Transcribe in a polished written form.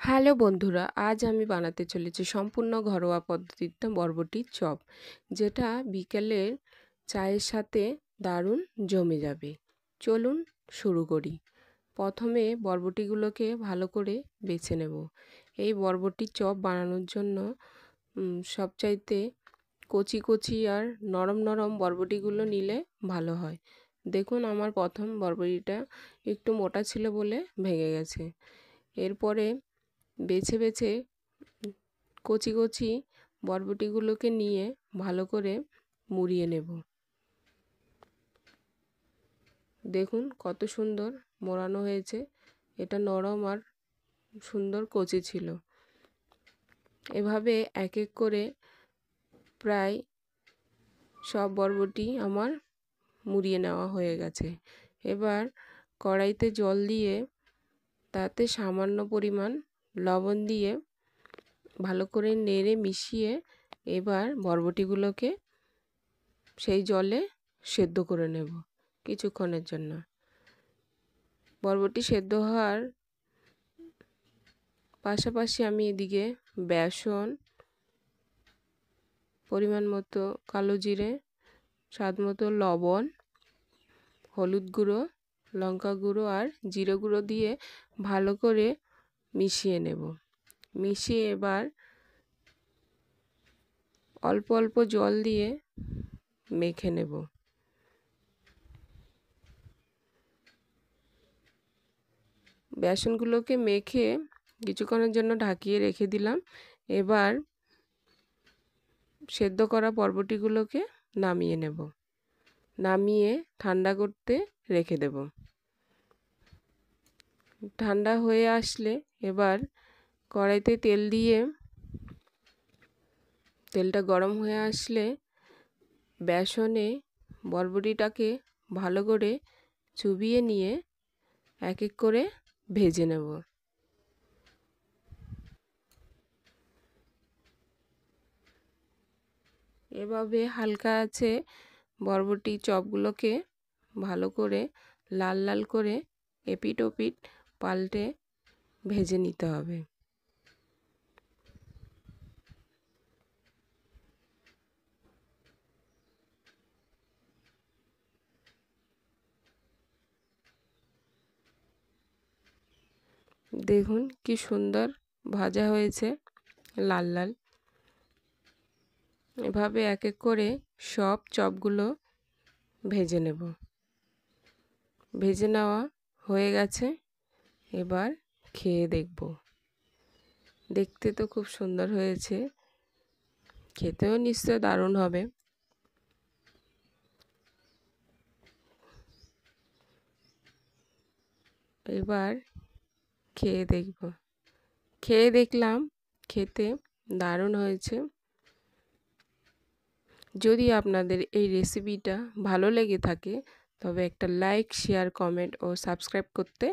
Hello বন্ধুরা, আজ আমি বানাতে চলেছি সম্পূর্ণ ঘরোয়া পদ্ধতিতে বরবটির চপ, যেটা বিকেলের চায়ের সাথে দারুণ জমে যাবে। চলুন শুরু করি। প্রথমে বরবটিগুলোকে ভালো করে বেছে নেব। এই বরবটির চপ বানানোর জন্য সবচাইতে কচি কচি আর নরম নরম বরবটিগুলো নিলে ভালো হয়। দেখুন, আমার প্রথম বরবটিটা একটু মোটা ছিল বলে ভেঙে গেছে। এরপরে বেছে বেছে কচি কচি বরবটিগুলোকে নিয়ে ভালো করে মুড়িয়ে নেব। দেখুন কত সুন্দর মোড়ানো হয়েছে, এটা নরম আর সুন্দর কচি ছিল। এভাবে এক এক করে প্রায় সব বরবটি আমার মুড়িয়ে নেওয়া হয়ে গেছে। এবার কড়াইতে জল দিয়ে তাতে সামান্য পরিমাণ লবণ দিয়ে ভালো করে নেড়ে মিশিয়ে এবার বরবটিগুলোকে সেই জলে সেদ্ধ করে নেব কিছুক্ষণের জন্য। বরবটি সেদ্ধ হওয়ার পাশাপাশি আমি এদিকে বেসন, পরিমাণ মতো কালো জিরে, স্বাদ মতো লবণ, হলুদ গুঁড়ো, লঙ্কা গুঁড়ো আর জিরে গুঁড়ো দিয়ে ভালো করে মিশিয়ে নেব। মিশিয়ে এবার অল্প অল্প জল দিয়ে মেখে নেব। বেসনগুলোকে মেখে কিছুক্ষণের জন্য ঢাকিয়ে রেখে দিলাম। এবার সেদ্ধ করা বরবটিগুলোকে নামিয়ে নেব। নামিয়ে ঠান্ডা করতে রেখে দেব। ঠান্ডা হয়ে আসলে এবার কড়াইতে তেল দিয়ে তেলটা গরম হয়ে আসলে বেসনে বরবটিটাকে ভালো করে চুবিয়ে নিয়ে এক এক করে ভেজে নেব। এভাবে হালকা আছে বরবটি চপগুলোকে ভালো করে লাল লাল করে এপিট ওপিট পাল্টে ভেজে নিতে হবে। দেখুন কি সুন্দর ভাজা হয়েছে, লাল লাল। এভাবে এক এক করে সব চপগুলো ভেজে নেব। ভেজে নেওয়া হয়ে গেছে, এবার খেয়ে দেখব। দেখতে তো খুব সুন্দর হয়েছে, খেতেও নিশ্চয় দারুণ হবে। এবার খেয়ে দেখব। খেয়ে দেখলাম খেতে দারুণ হয়েছে। যদি আপনাদের এই রেসিপিটা ভালো লেগে থাকে তবে একটা লাইক, শেয়ার, কমেন্ট ও সাবস্ক্রাইব করতে